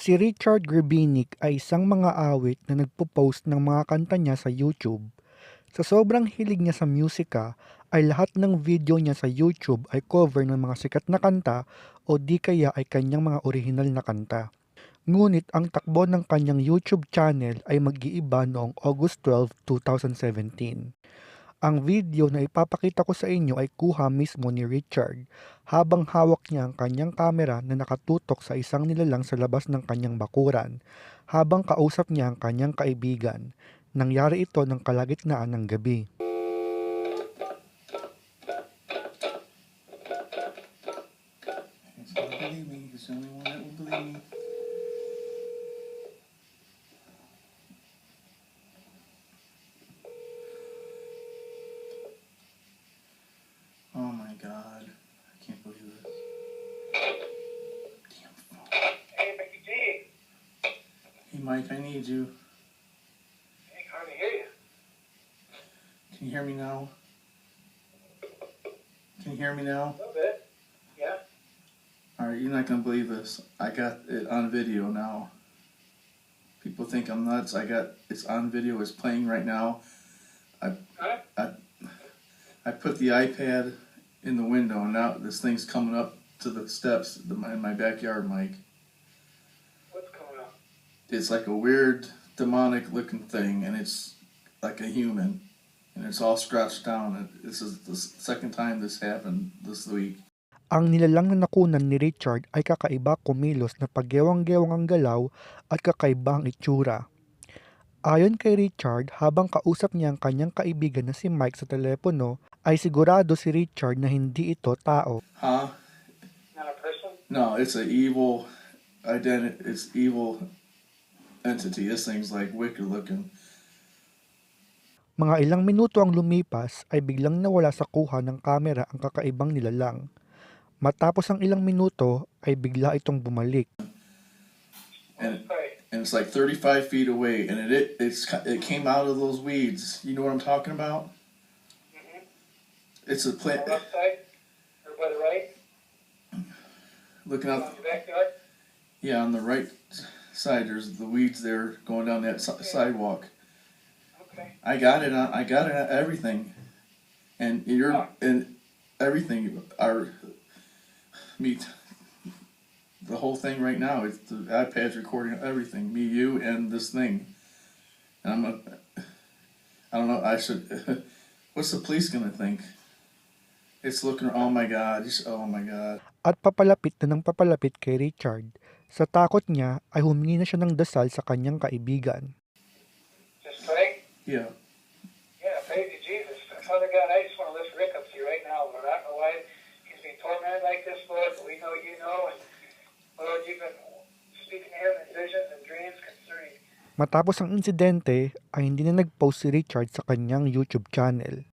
Si Richard Grebinic ay isang mga awit na nagpo-post ng mga kanta niya sa YouTube. Sa sobrang hilig niya sa musika, ay lahat ng video niya sa YouTube ay cover ng mga sikat na kanta o di kaya ay kanyang mga orihinal na kanta. Ngunit ang takbo ng kanyang YouTube channel ay mag-iiba noong August 12, 2017. Ang video na ipapakita ko sa inyo ay kuha mismo ni Richard habang hawak niya ang kanyang kamera na nakatutok sa isang nilalang sa labas ng kanyang bakuran habang kausap niya ang kanyang kaibigan. Nangyari ito ng kalagitnaan ng gabi. Oh my god. I can't believe this. Damn phone. Hey, Mickey G. Hey Mike, I need you. I can hardly hear you. Can you hear me now? Can you hear me now? A little bit. Yeah. Alright, you're not gonna believe this. I got it on video now. People think I'm nuts. It's on video, it's playing right now. I put the iPad in the window and now this thing's coming up to the steps in my backyard, Mike. What's coming up? It's like a weird demonic looking thing and it's like a human and it's all scratched down. This is the second time this happened this week. Ang nilalang na nakunan ni Richard ay kakaiba kumilos na paggewang-gewang ang galaw at kakaiba ang itsura. Ayon kay Richard, habang kausap niya ang kanyang kaibigan na si Mike sa telepono, ay sigurado si Richard na hindi ito tao. Huh? Not a person? No, it's an evil identity. It's evil entity. This thing's like wicked looking. Mga ilang minuto ang lumipas ay biglang nawala sa kuha ng kamera ang kakaibang nilalang. Matapos ang ilang minuto ay bigla itong bumalik. And it's like 35 feet away, and it came out of those weeds. You know what I'm talking about? Mm-hmm. It's a On plant. the left side? Or by the right? Looking On out. your backyard? Yeah, on the right side, there's the weeds there going down that sidewalk. Okay. I got it on everything, and and everything. The whole thing right now. It's the iPad's recording everything. Me, you, and this thing. And I don't know. I should. What's the police gonna think? It's looking. Oh my god. Oh my god. At papalapit na ng papalapit kay Richard. Sa takot niya ay humingi na siya ng dasal sa kanyang kaibigan. Just pray? Yeah. Yeah, praise you, Jesus. Father God, I just want to lift Rick up to you right now, Lord. I don't know why he's being tormented like this, Lord, but we know you know. And Lord, you've been speaking to him in visions and dreams concerning. Matapos ang insidente ay hindi na nag-post si Richard sa kanyang YouTube channel.